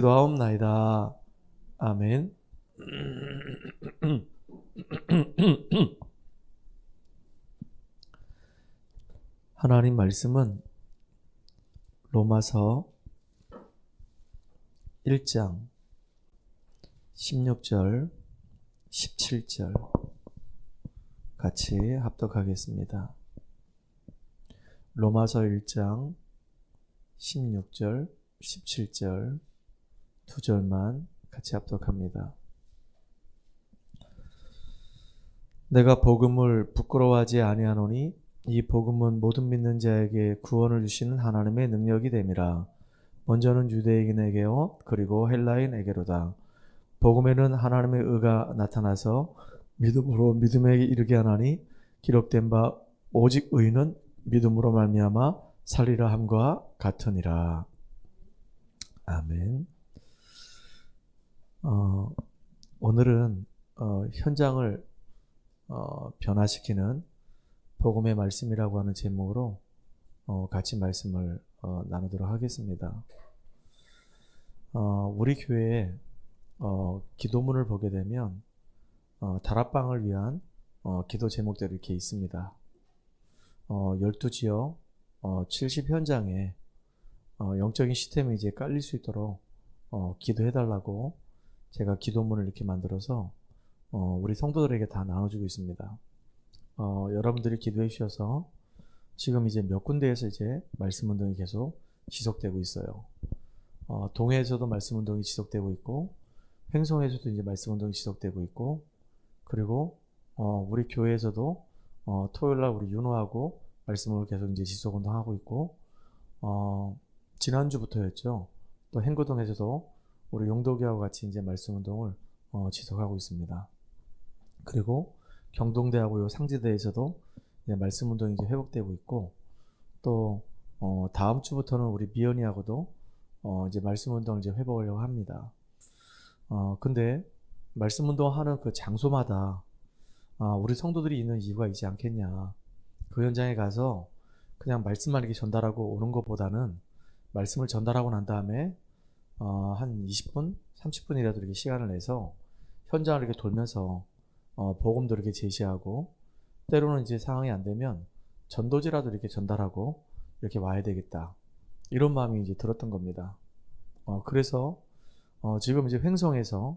기도하옵나이다. 아멘. 하나님 말씀은 로마서 1장 16절 17절 같이 합독하겠습니다. 로마서 1장 16절 17절 두 절만 같이 합독합니다. 내가 복음을 부끄러워하지 아니하노니 이 복음은 모든 믿는 자에게 구원을 주시는 하나님의 능력이 됨이라. 먼저는 유대인에게요 그리고 헬라인에게로다. 복음에는 하나님의 의가 나타나서 믿음으로 믿음에 이르게 하나니 기록된 바 오직 의는 믿음으로 말미암아 살리라 함과 같으니라. 아멘. 오늘은 현장을 변화시키는 복음의 말씀이라고 하는 제목으로 같이 말씀을 나누도록 하겠습니다. 우리 교회에 기도문을 보게 되면 다락방을 위한 기도 제목들이 이렇게 있습니다. 12지역 70현장에 영적인 시스템이 이제 깔릴 수 있도록 기도해달라고 제가 기도문을 이렇게 만들어서 우리 성도들에게 다 나눠주고 있습니다. 여러분들이 기도해 주셔서 지금 이제 몇 군데에서 이제 말씀 운동이 계속 지속되고 있어요. 동해에서도 말씀 운동이 지속되고 있고, 횡성에서도 이제 말씀 운동이 지속되고 있고, 그리고 우리 교회에서도 토요일날 우리 윤호하고 말씀을 계속 이제 지속 운동하고 있고, 지난주부터였죠. 또 행구동에서도 우리 용도교하고 같이 이제 말씀 운동을 지속하고 있습니다. 그리고 경동대하고 요 상지대에서도 이제 말씀 운동이 이제 회복되고 있고, 또 다음 주부터는 우리 미연이하고도 이제 말씀 운동을 이제 회복하려고 합니다. 근데 말씀 운동하는 그 장소마다 우리 성도들이 있는 이유가 있지 않겠냐. 그 현장에 가서 그냥 말씀만 이렇게 전달하고 오는 것보다는 말씀을 전달하고 난 다음에 한 20분, 30분이라도 이렇게 시간을 내서 현장을 이렇게 돌면서 복음도 이렇게 제시하고, 때로는 이제 상황이 안 되면 전도지라도 이렇게 전달하고 이렇게 와야 되겠다. 이런 마음이 이제 들었던 겁니다. 그래서 지금 이제 횡성에서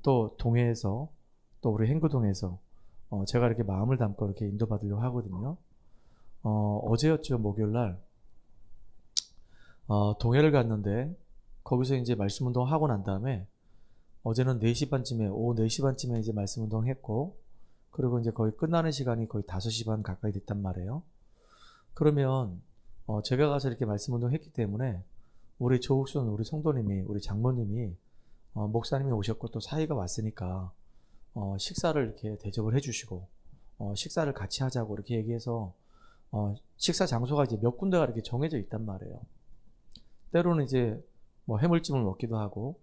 또 동해에서 또 우리 행구동에서 제가 이렇게 마음을 담고 이렇게 인도받으려고 하거든요. 어제였죠, 목요일날. 동해를 갔는데 거기서 이제 말씀 운동 하고 난 다음에 어제는 4시 반쯤에, 오후 4시 반쯤에 이제 말씀 운동 했고, 그리고 이제 거의 끝나는 시간이 거의 5시 반 가까이 됐단 말이에요. 그러면 제가 가서 이렇게 말씀 운동 했기 때문에 우리 조국순 우리 성도님이, 우리 장모님이, 목사님이 오셨고 또 사위가 왔으니까 식사를 이렇게 대접을 해주시고 식사를 같이 하자고 이렇게 얘기해서 식사 장소가 이제 몇 군데가 이렇게 정해져 있단 말이에요. 때로는 이제 뭐 해물찜을 먹기도 하고,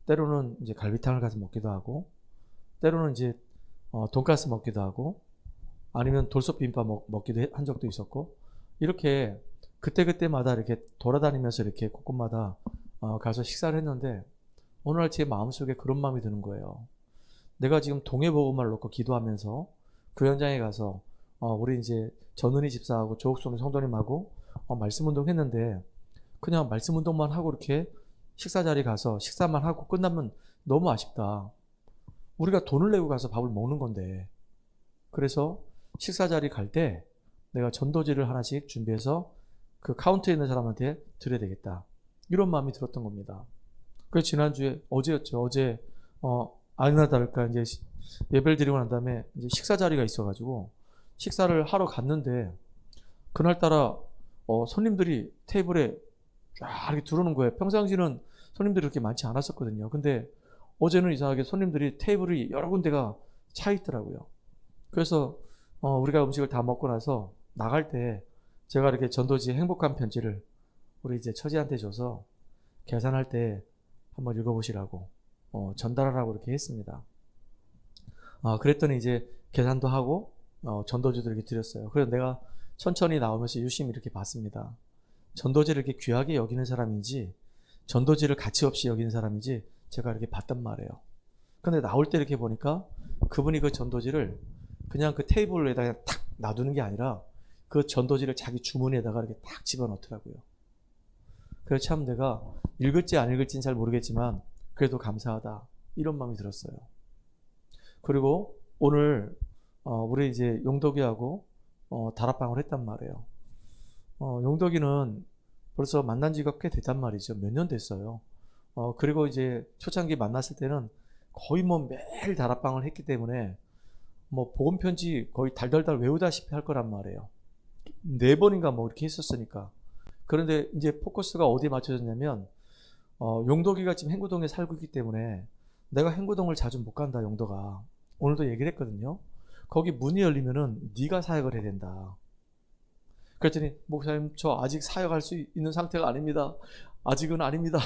때로는 이제 갈비탕을 가서 먹기도 하고, 때로는 이제 돈가스 먹기도 하고, 아니면 돌솥비빔밥 먹기도 한 적도 있었고, 이렇게 그때그때마다 이렇게 돌아다니면서 이렇게 곳곳마다 가서 식사를 했는데, 어느 날 제 마음속에 그런 마음이 드는 거예요. 내가 지금 동해복음을 놓고 기도하면서 그 현장에 가서 우리 이제 전은희 집사하고 조옥순 성도님하고 말씀 운동 했는데, 그냥 말씀 운동만 하고 이렇게 식사 자리 가서 식사만 하고 끝나면 너무 아쉽다. 우리가 돈을 내고 가서 밥을 먹는 건데. 그래서 식사 자리 갈 때 내가 전도지를 하나씩 준비해서 그 카운터에 있는 사람한테 드려야 되겠다. 이런 마음이 들었던 겁니다. 그래서 지난주에, 어제였죠. 어제 아니나 다를까 이제 예배를 드리고 난 다음에 이제 식사 자리가 있어가지고 식사를 하러 갔는데, 그날따라 손님들이 테이블에 쫙 이렇게 들어오는 거예요. 평상시는 손님들이 그렇게 많지 않았었거든요. 근데 어제는 이상하게 손님들이 테이블이 여러 군데가 차 있더라고요. 그래서 우리가 음식을 다 먹고 나서 나갈 때 제가 이렇게 전도지 행복한 편지를 우리 이제 처지한테 줘서 계산할 때 한번 읽어보시라고 전달하라고 이렇게 했습니다. 그랬더니 이제 계산도 하고 전도지도 이렇게 드렸어요. 그래서 내가 천천히 나오면서 유심히 이렇게 봤습니다. 전도지를 이렇게 귀하게 여기는 사람인지 전도지를 가치 없이 여기는 사람이지 제가 이렇게 봤단 말이에요. 근데 나올 때 이렇게 보니까 그분이 그 전도지를 그냥 그 테이블에다가 탁 놔두는 게 아니라 그 전도지를 자기 주머니에다가 이렇게 탁 집어넣더라고요. 그래서 참 내가 읽을지 안 읽을지는 잘 모르겠지만 그래도 감사하다 이런 마음이 들었어요. 그리고 오늘 우리 이제 용덕이하고 다락방을 했단 말이에요. 용덕이는 벌써 만난 지가 꽤 됐단 말이죠. 몇 년 됐어요. 그리고 이제 초창기 만났을 때는 거의 뭐 매일 다락방을 했기 때문에 뭐 복음 편지 거의 달달달 외우다시피 할 거란 말이에요. 4번인가 뭐 이렇게 했었으니까. 그런데 이제 포커스가 어디에 맞춰졌냐면 용덕이가 지금 행구동에 살고 있기 때문에 내가 행구동을 자주 못 간다 용덕아. 오늘도 얘기를 했거든요. 거기 문이 열리면은 네가 사역을 해야 된다. 그랬더니 목사님 저 아직 사역할 수 있는 상태가 아닙니다. 아직은 아닙니다.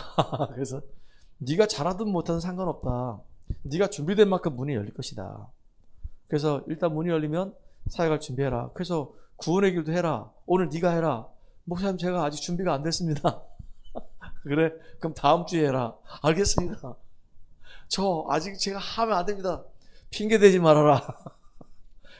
그래서 네가 잘하든 못하든 상관없다. 네가 준비된 만큼 문이 열릴 것이다. 그래서 일단 문이 열리면 사역할 준비해라. 그래서 구원의 길도 해라. 오늘 네가 해라. 목사님 제가 아직 준비가 안 됐습니다. 그래? 그럼 다음 주에 해라. 알겠습니다. 저 아직 제가 하면 안 됩니다. 핑계 대지 말아라.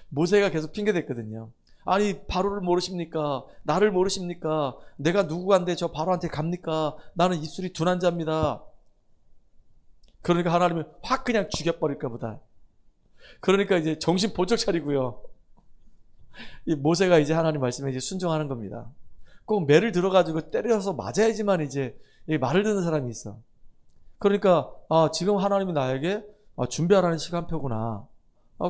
모세가 계속 핑계 댔거든요. 아니 바로를 모르십니까? 나를 모르십니까? 내가 누구간데 저 바로한테 갑니까? 나는 입술이 둔한 자입니다. 그러니까 하나님은 확 그냥 죽여버릴까 보다. 그러니까 이제 정신 번쩍 차리고요. 이 모세가 이제 하나님 말씀에 이제 순종하는 겁니다. 꼭 매를 들어가지고 때려서 맞아야지만 이제 말을 듣는 사람이 있어. 그러니까 지금 하나님이 나에게 준비하라는 시간표구나.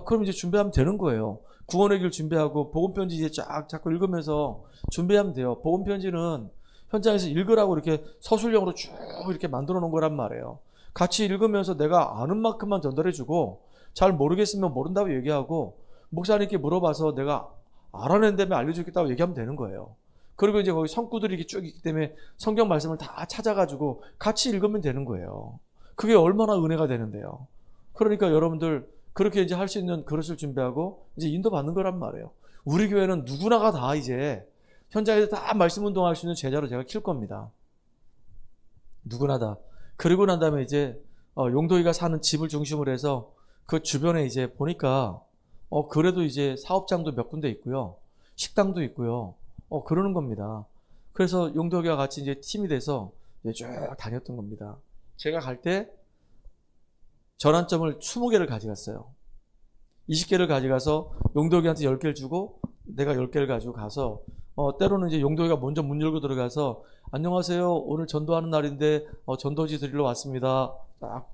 그럼 이제 준비하면 되는 거예요. 구원의 길 준비하고 복음편지 이제 쫙 자꾸 읽으면서 준비하면 돼요. 복음편지는 현장에서 읽으라고 이렇게 서술형으로 쭉 이렇게 만들어 놓은 거란 말이에요. 같이 읽으면서 내가 아는 만큼만 전달해주고 잘 모르겠으면 모른다고 얘기하고 목사님께 물어봐서 내가 알아낸 다음에 알려주겠다고 얘기하면 되는 거예요. 그리고 이제 거기 성구들이 이렇게 쭉 있기 때문에 성경 말씀을 다 찾아가지고 같이 읽으면 되는 거예요. 그게 얼마나 은혜가 되는데요. 그러니까 여러분들 그렇게 이제 할 수 있는 그릇을 준비하고 이제 인도받는 거란 말이에요. 우리 교회는 누구나가 다 이제 현장에서 다 말씀 운동할 수 있는 제자로 제가 킬 겁니다. 누구나 다. 그리고 난 다음에 이제 용도이가 사는 집을 중심으로 해서 그 주변에 이제 보니까 그래도 이제 사업장도 몇 군데 있고요. 식당도 있고요. 그러는 겁니다. 그래서 용도이가 같이 이제 팀이 돼서 이제 쭉 다녔던 겁니다. 제가 갈 때 전환점을 20개를 가져갔어요. 20개를 가져가서 용도이한테 10개를 주고 내가 10개를 가지고 가서 때로는 이제 용도이가 먼저 문 열고 들어가서 안녕하세요. 오늘 전도하는 날인데 전도지 드리러 왔습니다. 딱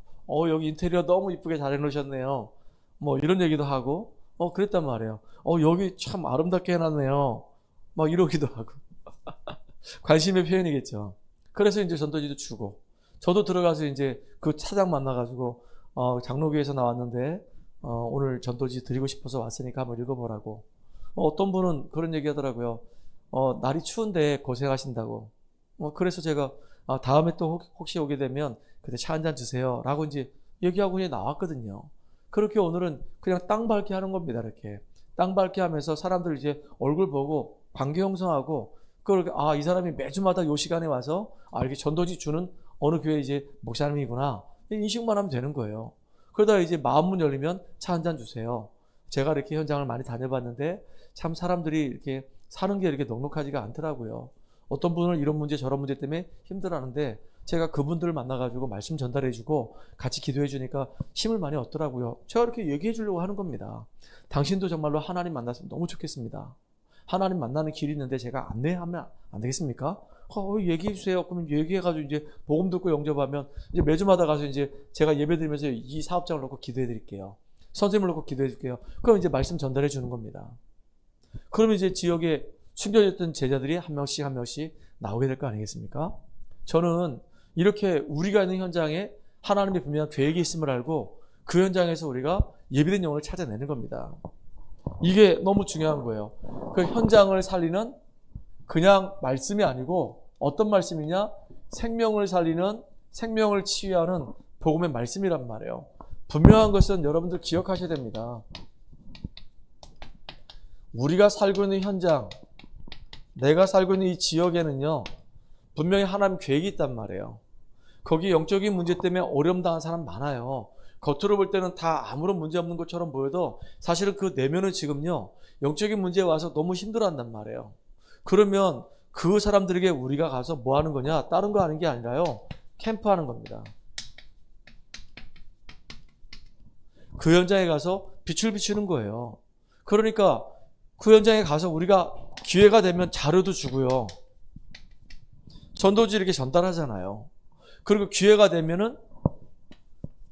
여기 인테리어 너무 이쁘게 잘 해놓으셨네요. 뭐 이런 얘기도 하고 그랬단 말이에요. 여기 참 아름답게 해놨네요. 막 이러기도 하고 관심의 표현이겠죠. 그래서 이제 전도지도 주고 저도 들어가서 이제 그 차장 만나가지고 장로교에서 나왔는데 오늘 전도지 드리고 싶어서 왔으니까 한번 읽어보라고. 어떤 분은 그런 얘기 하더라고요. 날이 추운데 고생하신다고. 그래서 제가 다음에 또 혹시 오게 되면 그때 차 한잔 주세요 라고 이제 얘기하고 그냥 나왔거든요. 그렇게 오늘은 그냥 땅 밟기 하는 겁니다. 이렇게 땅 밟기 하면서 사람들 이제 얼굴 보고 관계 형성하고 그렇게 이 사람이 매주마다 요 시간에 와서 이렇게 전도지 주는 어느 교회 이제 목사님이구나 인식만 하면 되는 거예요. 그러다 이제 마음문 열리면 차 한잔 주세요. 제가 이렇게 현장을 많이 다녀봤는데 참 사람들이 이렇게 사는 게 이렇게 넉넉하지가 않더라고요. 어떤 분은 이런 문제 저런 문제 때문에 힘들어하는데 제가 그분들을 만나가지고 말씀 전달해주고 같이 기도해주니까 힘을 많이 얻더라고요. 제가 이렇게 얘기해주려고 하는 겁니다. 당신도 정말로 하나님 만났으면 너무 좋겠습니다. 하나님 만나는 길이 있는데 제가 안내하면 안 되겠습니까? 얘기해주세요. 그러면 얘기해가지고 이제 복음 듣고 영접하면 이제 매주마다 가서 이제 제가 예배 드리면서 이 사업장을 놓고 기도해드릴게요. 선생님을 놓고 기도해줄게요. 그럼 이제 말씀 전달해주는 겁니다. 그러면 이제 지역에 숨겨졌던 제자들이 한 명씩 한 명씩 나오게 될 거 아니겠습니까? 저는 이렇게 우리가 있는 현장에 하나님의 분명한 계획이 있음을 알고 그 현장에서 우리가 예비된 영혼을 찾아내는 겁니다. 이게 너무 중요한 거예요. 그 현장을 살리는 그냥 말씀이 아니고 어떤 말씀이냐? 생명을 살리는, 생명을 치유하는 복음의 말씀이란 말이에요. 분명한 것은 여러분들 기억하셔야 됩니다. 우리가 살고 있는 현장, 내가 살고 있는 이 지역에는요 분명히 하나님 계획이 있단 말이에요. 거기 영적인 문제 때문에 어려움 당한 사람 많아요. 겉으로 볼 때는 다 아무런 문제 없는 것처럼 보여도 사실은 그 내면은 지금요, 영적인 문제에 와서 너무 힘들어한단 말이에요. 그러면 그 사람들에게 우리가 가서 뭐 하는 거냐? 다른 거 하는 게 아니라요, 캠프하는 겁니다. 그 현장에 가서 빛을 비추는 거예요. 그러니까 그 현장에 가서 우리가 기회가 되면 자료도 주고요, 전도지 이렇게 전달하잖아요. 그리고 기회가 되면은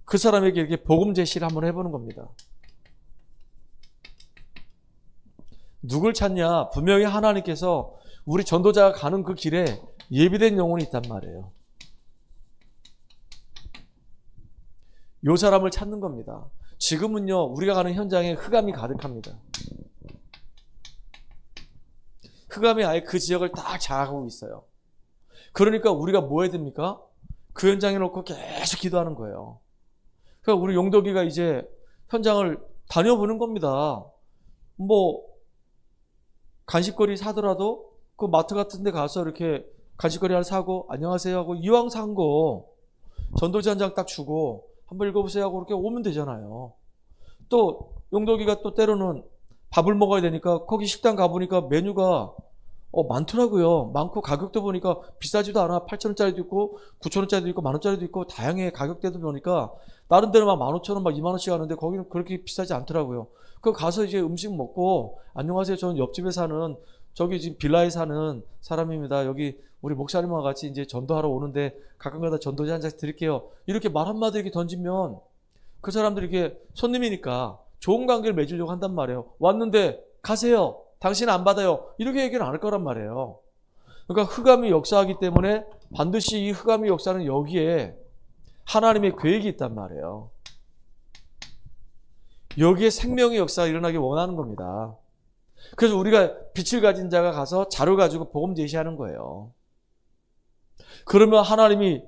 그 사람에게 이렇게 복음 제시를 한번 해보는 겁니다. 누굴 찾냐? 분명히 하나님께서 우리 전도자가 가는 그 길에 예비된 영혼이 있단 말이에요. 요 사람을 찾는 겁니다. 지금은요, 우리가 가는 현장에 흑암이 가득합니다. 흑암이 아예 그 지역을 딱 장악하고 있어요. 그러니까 우리가 뭐 해야 됩니까? 그 현장에 놓고 계속 기도하는 거예요. 그러니까 우리 용덕이가 이제 현장을 다녀보는 겁니다. 뭐 간식거리 사더라도 그 마트 같은 데 가서 이렇게 간식거리 하나 사고 안녕하세요 하고 이왕 산 거 전도지 한 장 딱 주고 한번 읽어보세요 하고 이렇게 오면 되잖아요. 또 용덕이가 또 때로는 밥을 먹어야 되니까 거기 식당 가보니까 메뉴가 많더라고요. 많고 가격도 보니까 비싸지도 않아. 8,000원짜리도 있고 9,000원짜리도 있고 10,000원짜리도 있고 다양해. 가격대도 보니까 나름대로 막 15,000원 막 20,000원씩 하는데 거기는 그렇게 비싸지 않더라고요. 그 가서 이제 음식 먹고 안녕하세요. 저는 옆집에 사는 저기 지금 빌라에 사는 사람입니다. 여기 우리 목사님과 같이 이제 전도하러 오는데 가끔가다 전도지 한 장씩 드릴게요. 이렇게 말 한마디 이렇게 던지면 그 사람들이 이렇게 손님이니까 좋은 관계를 맺으려고 한단 말이에요. 왔는데 가세요. 당신은 안 받아요. 이렇게 얘기는 안 할 거란 말이에요. 그러니까 흑암이 역사하기 때문에 반드시 이 흑암의 역사는 여기에 하나님의 계획이 있단 말이에요. 여기에 생명의 역사가 일어나기 원하는 겁니다. 그래서 우리가 빛을 가진 자가 가서 자료 가지고 복음 제시하는 거예요. 그러면 하나님이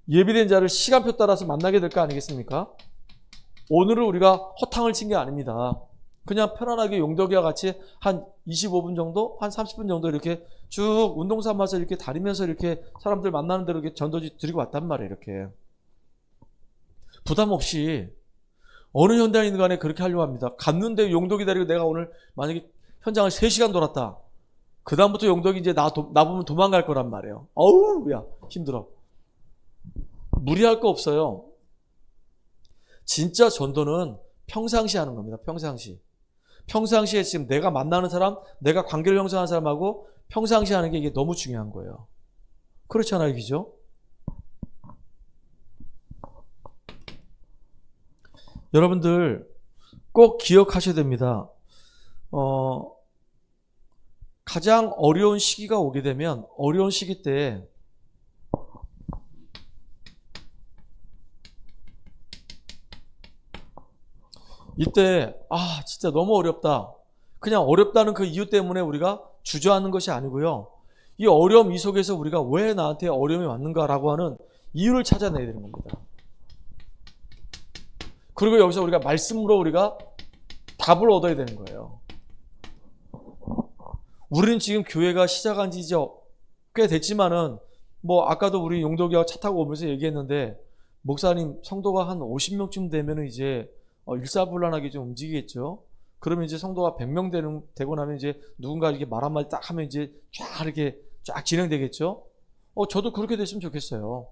예비된 자를 시간표 따라서 만나게 될 거 아니겠습니까? 오늘은 우리가 허탕을 친 게 아닙니다. 그냥 편안하게 용덕이와 같이 한 25분 정도, 한 30분 정도 이렇게 쭉 운동 삼아서 이렇게 다니면서 이렇게 사람들 만나는 대로 이렇게 전도지 드리고 왔단 말이에요. 이렇게 부담 없이 어느 현장이든 간에 그렇게 하려고 합니다. 갔는데 용덕이 데리고 내가 오늘 만약에 현장을 3시간 돌았다. 그 다음부터 용덕이 이제 나 보면 도망갈 거란 말이에요. 어우, 야, 힘들어. 무리할 거 없어요. 진짜 전도는 평상시 하는 겁니다. 평상시. 평상시에 지금 내가 만나는 사람, 내가 관계를 형성하는 사람하고 평상시 하는 게 이게 너무 중요한 거예요. 그렇잖아요, 그죠? 여러분들 꼭 기억하셔야 됩니다. 가장 어려운 시기가 오게 되면 어려운 시기 때 이때 진짜 너무 어렵다. 그냥 어렵다는 그 이유 때문에 우리가 주저하는 것이 아니고요. 이 어려움 이 속에서 우리가 왜 나한테 어려움이 왔는가라고 하는 이유를 찾아내야 되는 겁니다. 그리고 여기서 우리가 말씀으로 우리가 답을 얻어야 되는 거예요. 우리는 지금 교회가 시작한 지 꽤 됐지만은 아까도 우리 용덕이가 차 타고 오면서 얘기했는데 목사님 성도가 한 50명쯤 되면은 이제 일사불란하게 좀 움직이겠죠. 그러면 이제 성도가 100명 되고 나면 이제 누군가 이렇게 말 한마디 딱 하면 이제 이렇게 쫙 진행되겠죠. 저도 그렇게 됐으면 좋겠어요.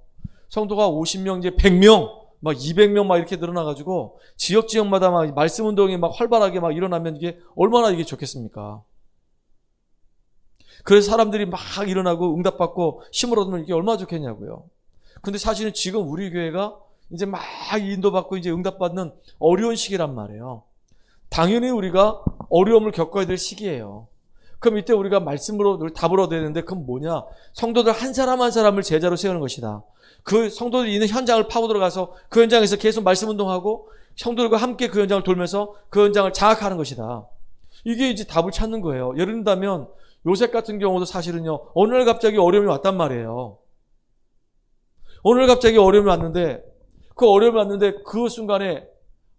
성도가 50명 이제 100명 막 200명 막 이렇게 늘어나가지고 지역마다 막 말씀 운동이 막 활발하게 막 일어나면 이게 얼마나 이게 좋겠습니까? 그래서 사람들이 막 일어나고 응답받고 힘을 얻으면 이게 얼마나 좋겠냐고요. 근데 사실은 지금 우리 교회가 이제 막 인도받고 이제 응답받는 어려운 시기란 말이에요. 당연히 우리가 어려움을 겪어야 될 시기예요. 그럼 이때 우리가 말씀으로 늘 답을 얻어야 되는데 그건 뭐냐? 성도들 한 사람 한 사람을 제자로 세우는 것이다. 그 성도들이 있는 현장을 파고 들어가서 그 현장에서 계속 말씀 운동하고 성도들과 함께 그 현장을 돌면서 그 현장을 장악하는 것이다. 이게 이제 답을 찾는 거예요. 예를 들면 요셉 같은 경우도 사실은요, 어느 날 갑자기 어려움이 왔단 말이에요. 어느 날 갑자기 어려움이 왔는데 그 어려움이 왔는데 그 순간에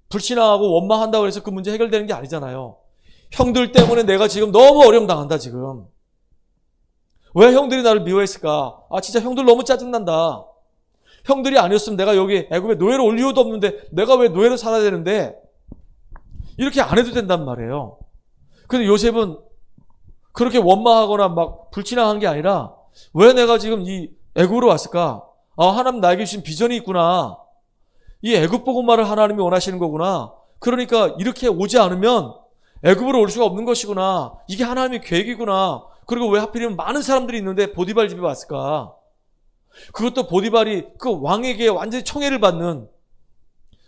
불신앙하고 원망한다고 해서 그 문제 해결되는 게 아니잖아요. 형들 때문에 내가 지금 너무 어려움 당한다 지금. 왜 형들이 나를 미워했을까? 진짜 형들 너무 짜증난다. 형들이 아니었으면 내가 여기 애굽에 노예로 올 이유도 없는데 내가 왜 노예로 살아야 되는데 이렇게 안 해도 된단 말이에요. 근데 요셉은 그렇게 원망하거나 막 불신앙한 게 아니라 왜 내가 지금 이 애굽으로 왔을까? 아, 하나님 나에게 주신 비전이 있구나. 이 애굽 복음화를 하나님이 원하시는 거구나. 그러니까 이렇게 오지 않으면 애굽으로 올 수가 없는 것이구나. 이게 하나님의 계획이구나. 그리고 왜 하필이면 많은 사람들이 있는데 보디발 집에 왔을까? 그것도 보디발이 그 왕에게 완전히 청해를 받는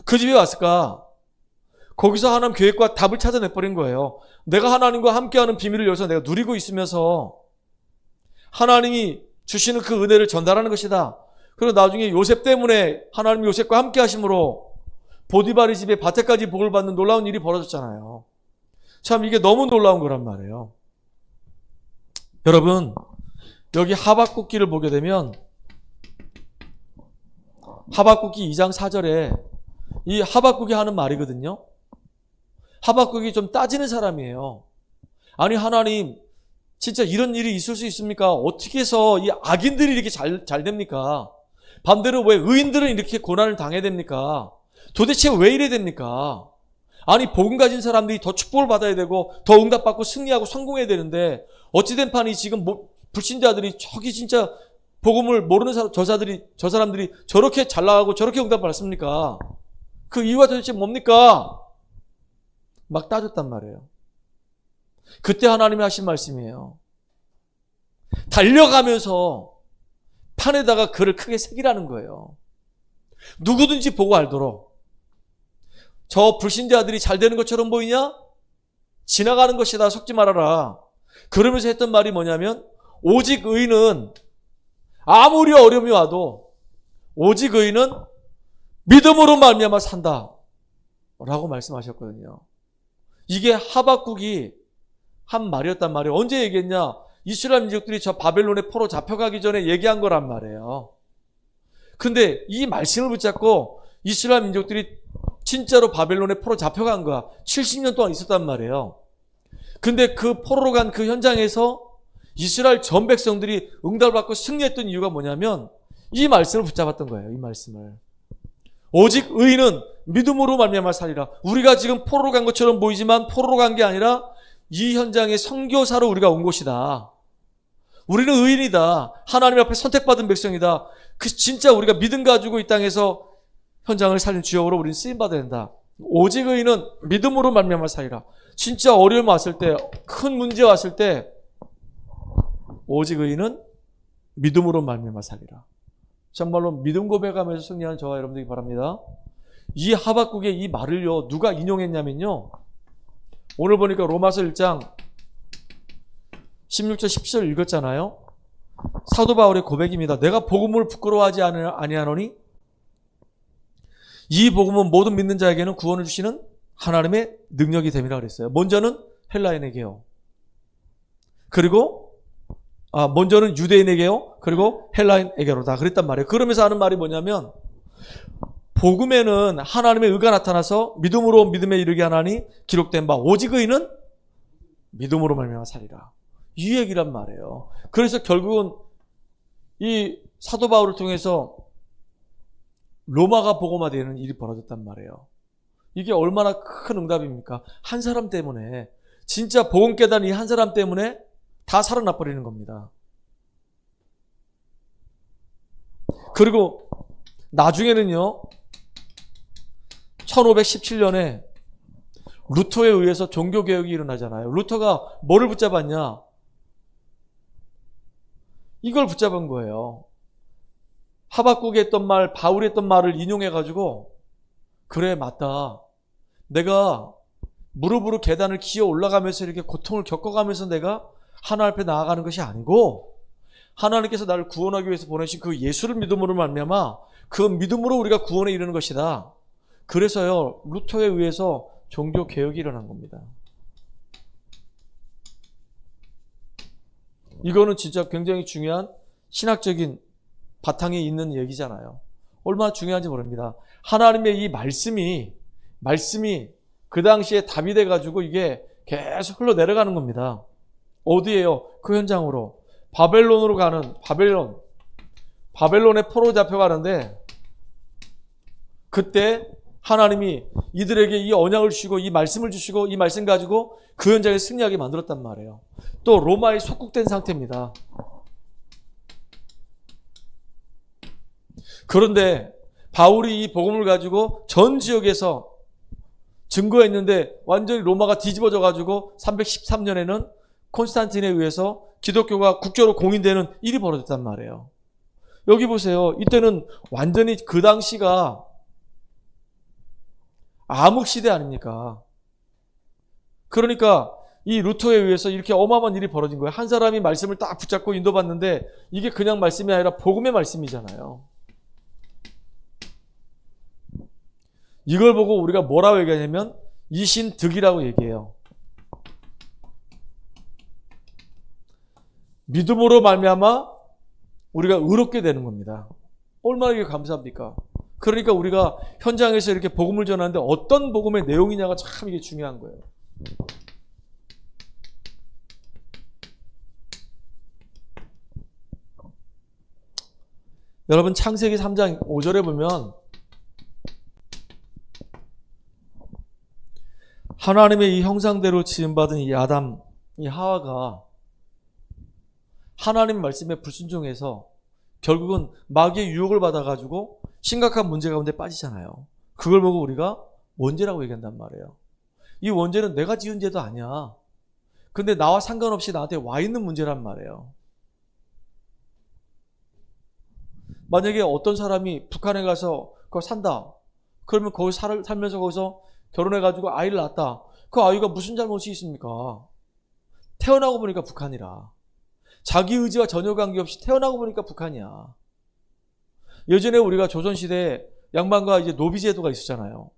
그 집에 왔을까? 거기서 하나님 계획과 답을 찾아내버린 거예요. 내가 하나님과 함께하는 비밀을 여기서 내가 누리고 있으면서 하나님이 주시는 그 은혜를 전달하는 것이다. 그리고 나중에 요셉 때문에 하나님이 요셉과 함께 하심으로 보디발의 집에 밭에까지 복을 받는 놀라운 일이 벌어졌잖아요. 참 이게 너무 놀라운 거란 말이에요. 여러분, 여기 하박국기를 보게 되면 하박국기 2장 4절에 이 하박국이 하는 말이거든요. 하박국이 좀 따지는 사람이에요. 아니 하나님 진짜 이런 일이 있을 수 있습니까? 어떻게 해서 이 악인들이 이렇게 잘 됩니까? 반대로 왜 의인들은 이렇게 고난을 당해야 됩니까? 도대체 왜 이래 됩니까? 아니 복음 가진 사람들이 더 축복을 받아야 되고 더 응답받고 승리하고 성공해야 되는데 어찌된 판이 지금 불신자들이 저기 진짜 복음을 모르는 저 사람들이 저렇게 잘 나가고 저렇게 응답받습니까? 그 이유가 도대체 뭡니까? 막 따졌단 말이에요. 그때 하나님이 하신 말씀이에요. 달려가면서 판에다가 글을 크게 새기라는 거예요. 누구든지 보고 알도록. 저 불신자들이 잘 되는 것처럼 보이냐? 지나가는 것이다. 속지 말아라. 그러면서 했던 말이 뭐냐면 오직 의인은 아무리 어려움이 와도 오직 의인은 믿음으로 말미암아 산다 라고 말씀하셨거든요. 이게 하박국이 한 말이었단 말이에요. 언제 얘기했냐? 이스라엘 민족들이 저 바벨론의 포로 잡혀가기 전에 얘기한 거란 말이에요. 근데 이 말씀을 붙잡고 이스라엘 민족들이 진짜로 바벨론의 포로 잡혀간 거야. 70년 동안 있었단 말이에요. 근데 그 포로로 간 그 현장에서 이스라엘 전 백성들이 응답을 받고 승리했던 이유가 뭐냐면 이 말씀을 붙잡았던 거예요. 이 말씀을. 오직 의인은 믿음으로 말미암아 살리라. 우리가 지금 포로로 간 것처럼 보이지만 포로로 간 게 아니라 이 현장에 선교사로 우리가 온 곳이다. 우리는 의인이다. 하나님 앞에 선택받은 백성이다. 그 진짜 우리가 믿음 가지고 이 땅에서 현장을 살린 주역으로 우리는 쓰임받아야 된다. 오직 의인은 믿음으로 말미암아 살리라. 진짜 어려움 왔을 때, 큰 문제 왔을 때 오직 의인은 믿음으로 말미암아 살리라. 정말로 믿음 고백하면서 승리하는 저와 여러분들이 바랍니다. 이 하박국의 이 말을요 누가 인용했냐면요, 오늘 보니까 로마서 1장 16절 17절 읽었잖아요. 사도 바울의 고백입니다. 내가 복음을 부끄러워하지 아니하노니 이 복음은 모든 믿는 자에게는 구원을 주시는 하나님의 능력이 됨이라 그랬어요. 먼저는 헬라인에게요. 그리고 먼저는 유대인에게요. 그리고 헬라인에게로다 그랬단 말이에요. 그러면서 하는 말이 뭐냐면 복음에는 하나님의 의가 나타나서 믿음으로 믿음에 이르게 하나니 기록된 바 오직 의인은 믿음으로 말미암아 살리라. 이 얘기란 말이에요. 그래서 결국은 이 사도 바울을 통해서 로마가 복음화되는 일이 벌어졌단 말이에요. 이게 얼마나 큰 응답입니까? 한 사람 때문에, 진짜 복음 깨달은 이 한 사람 때문에 다 살아나 버리는 겁니다. 그리고 나중에는요 1517년에 루터에 의해서 종교개혁이 일어나잖아요. 루터가 뭐를 붙잡았냐? 이걸 붙잡은 거예요. 하박국이 했던 말, 바울이 했던 말을 인용해가지고 그래 맞다. 내가 무릎으로 계단을 기어 올라가면서 이렇게 고통을 겪어가면서 내가 하나님 앞에 나아가는 것이 아니고 하나님께서 나를 구원하기 위해서 보내신 그 예수를 믿음으로 말미암아 그 믿음으로 우리가 구원에 이르는 것이다. 그래서요 루터에 의해서 종교개혁이 일어난 겁니다. 이거는 진짜 굉장히 중요한 신학적인 바탕이 있는 얘기잖아요. 얼마나 중요한지 모릅니다. 하나님의 이 말씀이 그 당시에 답이 돼가지고 이게 계속 흘러내려가는 겁니다. 어디에요? 그 현장으로. 바벨론으로 가는, 바벨론에 포로 잡혀가는데 그때 하나님이 이들에게 이 언약을 주시고 이 말씀을 주시고 이 말씀 가지고 그 현장에 승리하게 만들었단 말이에요. 또 로마에 속국된 상태입니다. 그런데 바울이 이 복음을 가지고 전 지역에서 증거했는데 완전히 로마가 뒤집어져 가지고 313년에는 콘스탄틴에 의해서 기독교가 국교로 공인되는 일이 벌어졌단 말이에요. 여기 보세요. 이때는 완전히 그 당시가 암흑시대 아닙니까? 그러니까 이 루터에 의해서 이렇게 어마어마한 일이 벌어진 거예요. 한 사람이 말씀을 딱 붙잡고 인도받는데 이게 그냥 말씀이 아니라 복음의 말씀이잖아요. 이걸 보고 우리가 뭐라고 얘기하냐면 이신득이라고 얘기해요. 믿음으로 말미암아 우리가 의롭게 되는 겁니다. 얼마나 이게 감사합니까? 그러니까 우리가 현장에서 이렇게 복음을 전하는데 어떤 복음의 내용이냐가 참 이게 중요한 거예요. 여러분 창세기 3장 5절에 보면 하나님의 이 형상대로 지음받은 이 아담, 이 하와가 하나님 말씀에 불순종해서 결국은 마귀의 유혹을 받아가지고 심각한 문제 가운데 빠지잖아요. 그걸 보고 우리가 원죄라고 얘기한단 말이에요. 이 원죄는 내가 지은 죄도 아니야. 근데 나와 상관없이 나한테 와 있는 문제란 말이에요. 만약에 어떤 사람이 북한에 가서 거기 산다. 그러면 거기 살면서 거기서 결혼해가지고 아이를 낳았다. 그 아이가 무슨 잘못이 있습니까? 태어나고 보니까 북한이라. 자기 의지와 전혀 관계없이 태어나고 보니까 북한이야. 예전에 우리가 조선시대에 양반과 이제 노비제도가 있었잖아요.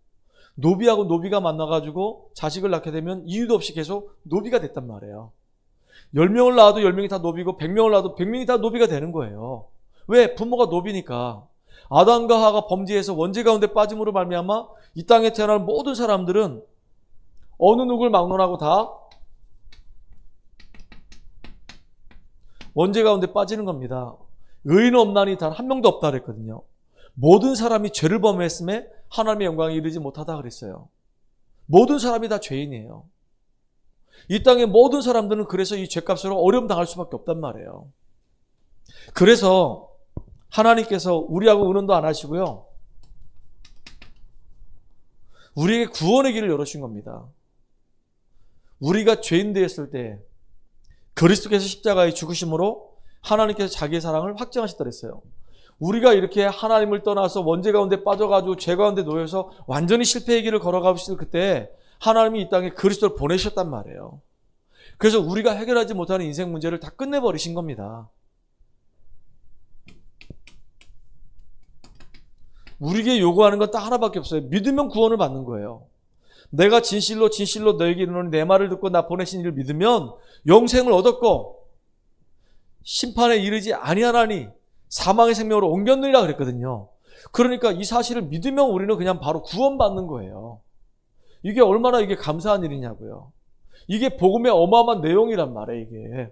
노비하고 노비가 만나가지고 자식을 낳게 되면 이유도 없이 계속 노비가 됐단 말이에요. 10명을 낳아도 10명이 다 노비고 100명을 낳아도 100명이 다 노비가 되는 거예요. 왜? 부모가 노비니까. 아담과 하와가 범죄해서 원죄 가운데 빠짐으로 말미암아 이 땅에 태어날 모든 사람들은 어느 누구를 막론하고 다 원죄 가운데 빠지는 겁니다. 의인은 없나니 단 한 명도 없다 그랬거든요. 모든 사람이 죄를 범했음에 하나님의 영광에 이르지 못하다 그랬어요. 모든 사람이 다 죄인이에요. 이 땅의 모든 사람들은 그래서 이 죄값으로 어려움 당할 수밖에 없단 말이에요. 그래서 하나님께서 우리하고 의논도 안 하시고요. 우리에게 구원의 길을 열어주신 겁니다. 우리가 죄인 되었을 때 그리스도께서 십자가에 죽으심으로 하나님께서 자기의 사랑을 확증하셨다 그랬어요. 우리가 이렇게 하나님을 떠나서 원죄 가운데 빠져가지고 죄 가운데 놓여서 완전히 실패의 길을 걸어가실 그때 하나님이 이 땅에 그리스도를 보내셨단 말이에요. 그래서 우리가 해결하지 못하는 인생 문제를 다 끝내버리신 겁니다. 우리에게 요구하는 건 딱 하나밖에 없어요. 믿으면 구원을 받는 거예요. 내가 진실로 너에게 이르노니 내 말을 듣고 나 보내신 이를 믿으면 영생을 얻었고 심판에 이르지 아니하나니 사망의 생명으로 옮겼느니라 그랬거든요. 그러니까 이 사실을 믿으면 우리는 그냥 바로 구원받는 거예요. 이게 얼마나 이게 감사한 일이냐고요. 이게 복음의 어마어마한 내용이란 말이에요. 이게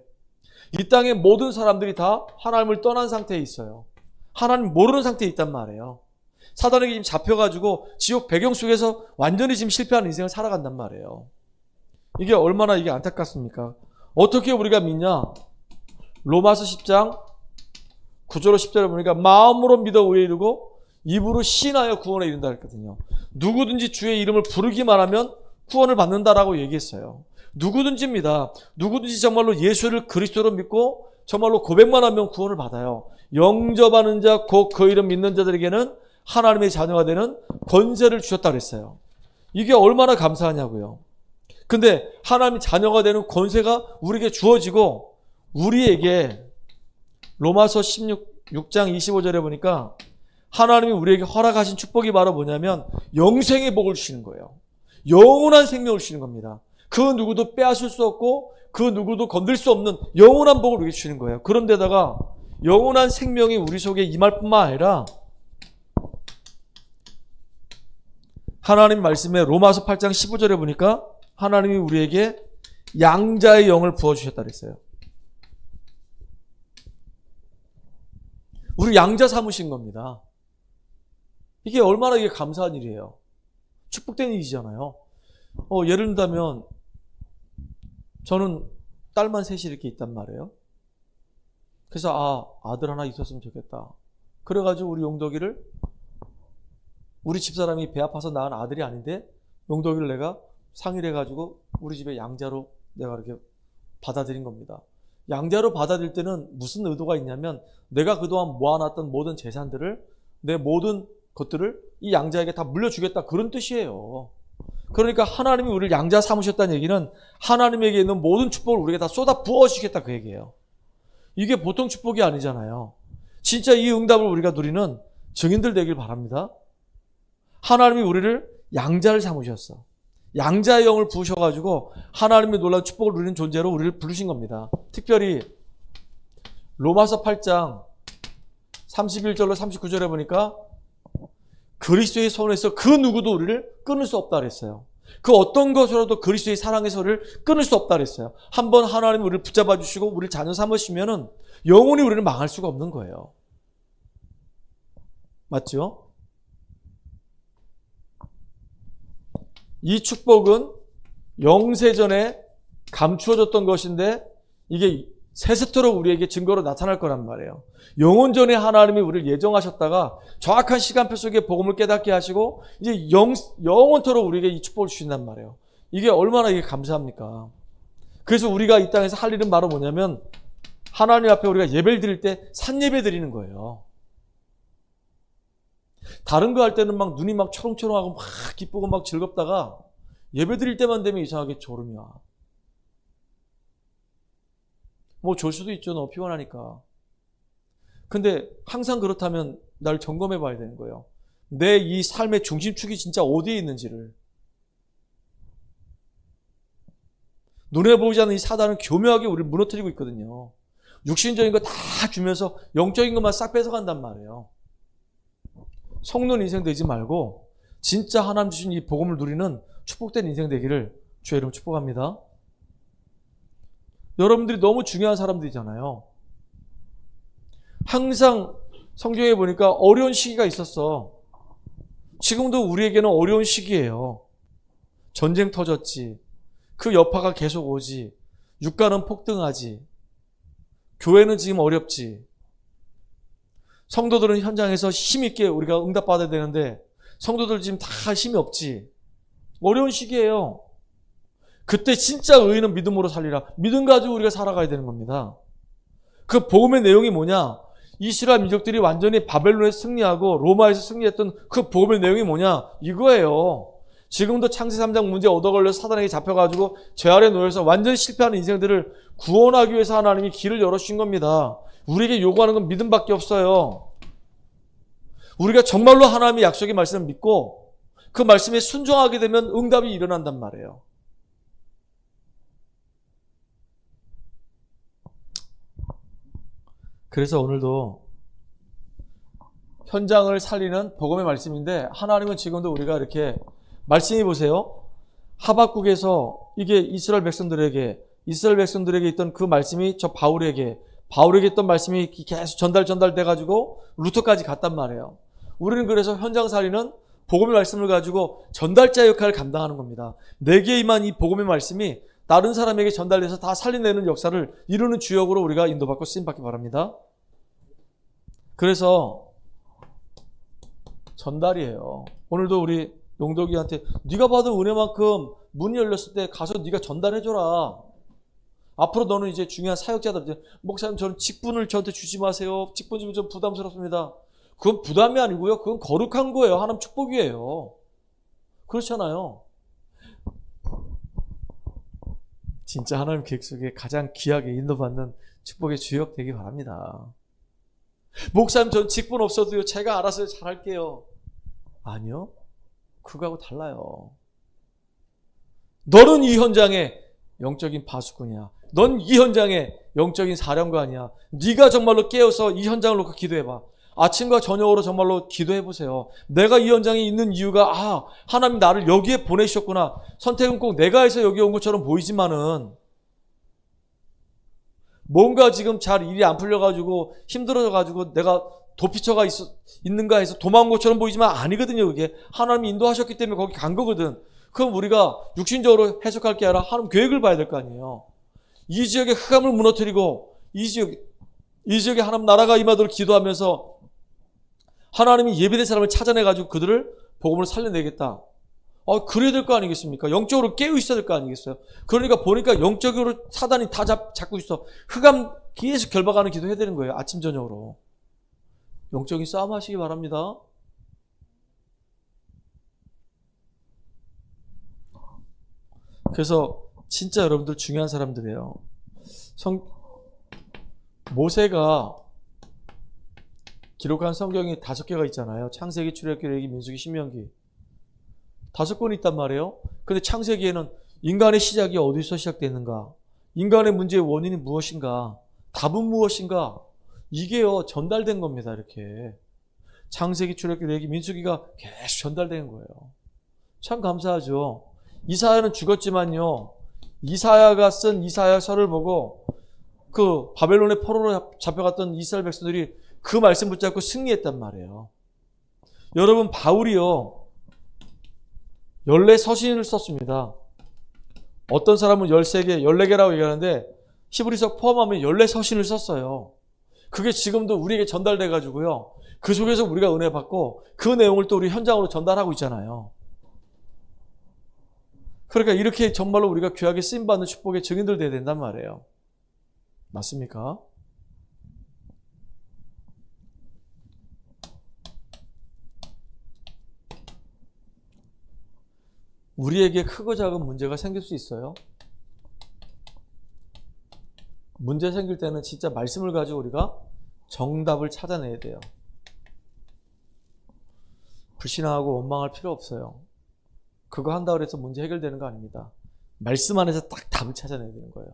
이 땅의 모든 사람들이 다 하나님을 떠난 상태에 있어요. 하나님 모르는 상태에 있단 말이에요. 사단에게 지금 잡혀가지고 지옥 배경 속에서 완전히 지금 실패하는 인생을 살아간단 말이에요. 이게 얼마나 이게 안타깝습니까? 어떻게 우리가 믿냐? 로마서 10장 9절로 10절에 보니까 마음으로 믿어 의에 이르고 입으로 시인하여 구원에 이른다 했거든요. 누구든지 주의 이름을 부르기만 하면 구원을 받는다라고 얘기했어요. 누구든지입니다. 누구든지 정말로 예수를 그리스도로 믿고 정말로 고백만 하면 구원을 받아요. 영접하는 자 곧 그 이름 믿는 자들에게는 하나님의 자녀가 되는 권세를 주셨다고 했어요. 이게 얼마나 감사하냐고요. 근데 하나님의 자녀가 되는 권세가 우리에게 주어지고 우리에게 로마서 6장 25절에 보니까 하나님이 우리에게 허락하신 축복이 바로 뭐냐면 영생의 복을 주시는 거예요. 영원한 생명을 주시는 겁니다. 그 누구도 빼앗을 수 없고 그 누구도 건들 수 없는 영원한 복을 우리에게 주시는 거예요. 그런데다가 영원한 생명이 우리 속에 임할 뿐만 아니라 하나님 말씀에 로마서 8장 15절에 보니까 하나님이 우리에게 양자의 영을 부어주셨다 그랬어요. 우리 양자 삼으신 겁니다. 이게 얼마나 이게 감사한 일이에요. 축복된 일이잖아요. 예를 든다면 저는 딸만 셋이 이렇게 있단 말이에요. 그래서 아들 하나 있었으면 좋겠다. 그래가지고 우리 용덕이를, 우리 집사람이 배 아파서 낳은 아들이 아닌데 용덕이를 내가 상의를 해가지고 우리 집에 양자로 내가 이렇게 받아들인 겁니다. 양자로 받아들일 때는 무슨 의도가 있냐면 내가 그동안 모아놨던 모든 재산들을, 내 모든 것들을 이 양자에게 다 물려주겠다, 그런 뜻이에요. 그러니까 하나님이 우리를 양자 삼으셨다는 얘기는 하나님에게 있는 모든 축복을 우리에게 다 쏟아 부어주시겠다, 그 얘기예요. 이게 보통 축복이 아니잖아요. 진짜 이 응답을 우리가 누리는 증인들 되길 바랍니다. 하나님이 우리를 양자를 삼으셨어. 양자의 영을 부으셔가지고 하나님의 놀라운 축복을 누리는 존재로 우리를 부르신 겁니다. 특별히 로마서 8장 31절로 39절에 보니까 그리스도의 손에서 그 누구도 우리를 끊을 수 없다 그랬어요. 그 어떤 것으로도 그리스도의 사랑의 손을 끊을 수 없다 그랬어요. 한번 하나님이 우리를 붙잡아 주시고 우리를 자녀 삼으시면은 영원히 우리를 망할 수가 없는 거예요. 맞죠? 이 축복은 영세전에 감추어졌던 것인데 이게 세세토록 우리에게 증거로 나타날 거란 말이에요. 영원전에 하나님이 우리를 예정하셨다가 정확한 시간표 속에 복음을 깨닫게 하시고 이제 영원토록 우리에게 이 축복을 주신단 말이에요. 이게 얼마나 이게 감사합니까? 그래서 우리가 이 땅에서 할 일은 바로 뭐냐면 하나님 앞에 우리가 예배를 드릴 때 산예배 드리는 거예요. 다른 거 할 때는 막 눈이 막 초롱초롱하고 막 기쁘고 막 즐겁다가 예배 드릴 때만 되면 이상하게 졸음이 와. 뭐 졸 수도 있죠. 너무 피곤하니까. 근데 항상 그렇다면 날 점검해 봐야 되는 거예요. 내 이 삶의 중심축이 진짜 어디에 있는지를. 눈에 보이지 않는 이 사단은 교묘하게 우리를 무너뜨리고 있거든요. 육신적인 거 다 주면서 영적인 것만 싹 뺏어간단 말이에요. 속는 인생 되지 말고 진짜 하나님 주신 이 복음을 누리는 축복된 인생 되기를 주의 이름 축복합니다. 여러분들이 너무 중요한 사람들이잖아요. 항상 성경에 보니까 어려운 시기가 있었어. 지금도 우리에게는 어려운 시기예요. 전쟁 터졌지. 그 여파가 계속 오지. 유가는 폭등하지. 교회는 지금 어렵지. 성도들은 현장에서 힘있게 우리가 응답받아야 되는데 성도들 지금 다 힘이 없지. 어려운 시기예요. 그때 진짜 의인은 믿음으로 살리라. 믿음 가지고 우리가 살아가야 되는 겁니다. 그 복음의 내용이 뭐냐? 이스라엘 민족들이 완전히 바벨론에서 승리하고 로마에서 승리했던 그 복음의 내용이 뭐냐? 이거예요. 지금도 창세 3장 문제 얻어걸려서 사단에게 잡혀가지고 죄 아래 놓여서 완전히 실패하는 인생들을 구원하기 위해서 하나님이 길을 열어주신 겁니다. 우리에게 요구하는 건 믿음밖에 없어요. 우리가 정말로 하나님의 약속의 말씀을 믿고 그 말씀에 순종하게 되면 응답이 일어난단 말이에요. 그래서 오늘도 현장을 살리는 복음의 말씀인데 하나님은 지금도 우리가 이렇게 말씀해 보세요. 하박국에서 이게 이스라엘 백성들에게 있던 그 말씀이 저 바울에게 있던 말씀이 계속 전달돼 가지고 루터까지 갔단 말이에요. 우리는 그래서 현장 살리는 복음의 말씀을 가지고 전달자 역할을 감당하는 겁니다. 내게 임한 이 복음의 말씀이 다른 사람에게 전달돼서 다 살려내는 역사를 이루는 주역으로 우리가 인도받고 쓰임받기 바랍니다. 그래서 전달이에요. 오늘도 우리 용덕이한테 네가 받은 은혜만큼 문이 열렸을 때 가서 네가 전달해줘라. 앞으로 너는 이제 중요한 사역자들, 목사님 저는 직분을 저한테 주지 마세요. 직분 주면 좀 부담스럽습니다. 그건 부담이 아니고요. 그건 거룩한 거예요. 하나님 축복이에요. 그렇잖아요. 진짜 하나님 계획 속에 가장 귀하게 인도받는 축복의 주역 되기 바랍니다. 목사님 전 직분 없어도요. 제가 알아서 잘할게요. 아니요. 그거하고 달라요. 너는 이 현장의 영적인 파수꾼이야. 넌 이 현장의 영적인 사령관이야. 네가 정말로 깨어서 이 현장을 놓고 기도해봐. 아침과 저녁으로 정말로 기도해보세요. 내가 이 현장에 있는 이유가 하나님 나를 여기에 보내셨구나. 선택은 꼭 내가 해서 여기 온 것처럼 보이지만은 뭔가 지금 잘 일이 안 풀려가지고 힘들어져가지고 내가 도피처가 있는가 해서 도망온 것처럼 보이지만 아니거든요. 그게 하나님이 인도하셨기 때문에 거기 간 거거든. 그럼 우리가 육신적으로 해석할 게 아니라 하나님 계획을 봐야 될 거 아니에요. 이 지역의 흑암을 무너뜨리고 이 지역에 하나님 나라가 임하도록 기도하면서 하나님이 예배된 사람을 찾아내가지고 그들을 복음을 살려내겠다. 그래야 될 거 아니겠습니까? 영적으로 깨어 있어야 될 거 아니겠어요? 그러니까 보니까 영적으로 사단이 다 잡고 있어. 흑암 계속 결박하는 기도 해야 되는 거예요. 아침 저녁으로. 영적인 싸움 하시기 바랍니다. 그래서 진짜 여러분들 중요한 사람들이에요. 모세가 기록한 성경이 5개가 있잖아요. 창세기, 출애굽기, 레위기, 민수기, 신명기. 5권이 있단 말이에요. 근데 창세기에는 인간의 시작이 어디서 시작됐는가? 인간의 문제의 원인이 무엇인가? 답은 무엇인가? 이게요, 전달된 겁니다, 이렇게. 창세기, 출애굽기, 레위기, 민수기가 계속 전달된 거예요. 참 감사하죠. 이사야는 죽었지만요, 이사야가 쓴 이사야서를 보고 그 바벨론의 포로로 잡혀갔던 이스라엘 백성들이 그 말씀 붙잡고 승리했단 말이에요. 여러분, 바울이요, 14서신을 썼습니다. 어떤 사람은 13개, 14개라고 얘기하는데 히브리서 포함하면 14서신을 썼어요. 그게 지금도 우리에게 전달돼 가지고요, 그 속에서 우리가 은혜 받고 그 내용을 또 우리 현장으로 전달하고 있잖아요. 그러니까 이렇게 정말로 우리가 귀하게 쓰임받는 축복의 증인들 돼야 된단 말이에요. 맞습니까? 우리에게 크고 작은 문제가 생길 수 있어요. 문제 생길 때는 진짜 말씀을 가지고 우리가 정답을 찾아내야 돼요. 불신앙하고 원망할 필요 없어요. 그거 한다고 해서 문제 해결되는 거 아닙니다. 말씀 안에서 딱 답을 찾아내야 되는 거예요.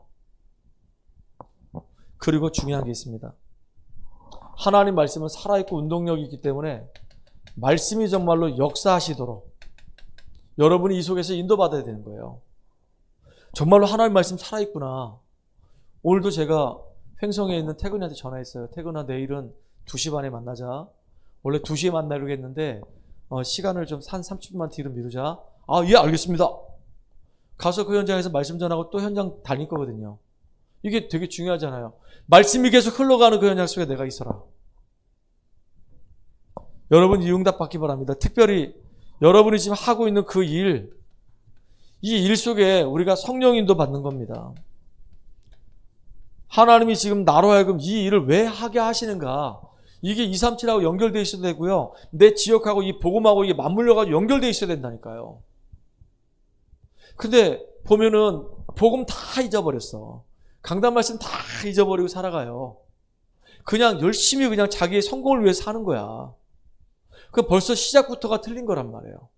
그리고 중요한 게 있습니다. 하나님 말씀은 살아있고 운동력이 있기 때문에 말씀이 정말로 역사하시도록 여러분이 이 속에서 인도받아야 되는 거예요. 정말로 하나님 말씀 살아있구나. 오늘도 제가 횡성에 있는 태근이한테 전화했어요. 태근아, 내일은 2시 반에 만나자. 원래 2시에 만나려고 했는데 시간을 좀 한 30분만 뒤로 미루자. 예, 알겠습니다. 가서 그 현장에서 말씀 전하고 또 현장 다닐 거거든요. 이게 되게 중요하잖아요. 말씀이 계속 흘러가는 그 현장 속에 내가 있어라. 여러분, 이 응답 받기 바랍니다. 특별히 여러분이 지금 하고 있는 그 일, 이 일 속에 우리가 성령 인도 받는 겁니다. 하나님이 지금 나로 하여금 이 일을 왜 하게 하시는가? 이게 237하고 연결되어 있어야 되고요. 내 지역하고 이 복음하고 이게 맞물려가지고 연결되어 있어야 된다니까요. 근데 보면은 복음 다 잊어버렸어. 강단 말씀 다 잊어버리고 살아가요. 그냥 열심히 그냥 자기의 성공을 위해서 사는 거야. 그 벌써 시작부터가 틀린 거란 말이에요.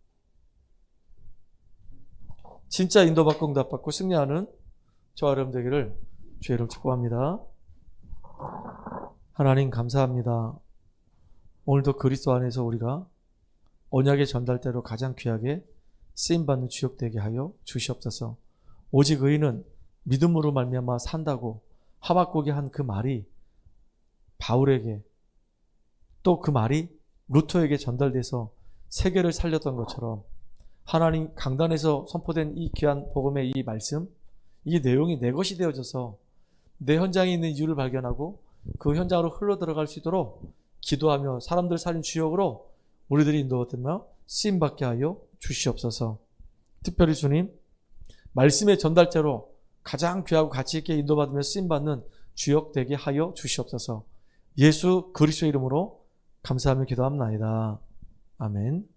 진짜 인도받고 응답받고 승리하는 저와 여러분 되기를 주의 이름 축복합니다. 하나님 감사합니다. 오늘도 그리스도 안에서 우리가 언약의 전달대로 가장 귀하게 쓰임받는 주역 되게 하여 주시옵소서. 오직 의인은 믿음으로 말미암아 산다고 하박국이 한 그 말이 바울에게 또 그 말이 루터에게 전달돼서 세계를 살렸던 것처럼 하나님 강단에서 선포된 이 귀한 복음의 이 말씀, 이 내용이 내 것이 되어져서 내 현장에 있는 이유를 발견하고 그 현장으로 흘러 들어갈 수 있도록 기도하며 사람들 살린 주역으로 우리들이 인도받으며 쓰임받게 하여 주시옵소서. 특별히 주님, 말씀의 전달자로 가장 귀하고 가치 있게 인도받으며 쓰임받는 주역 되게 하여 주시옵소서. 예수 그리스도의 이름으로 감사하며 기도합나이다. 아멘.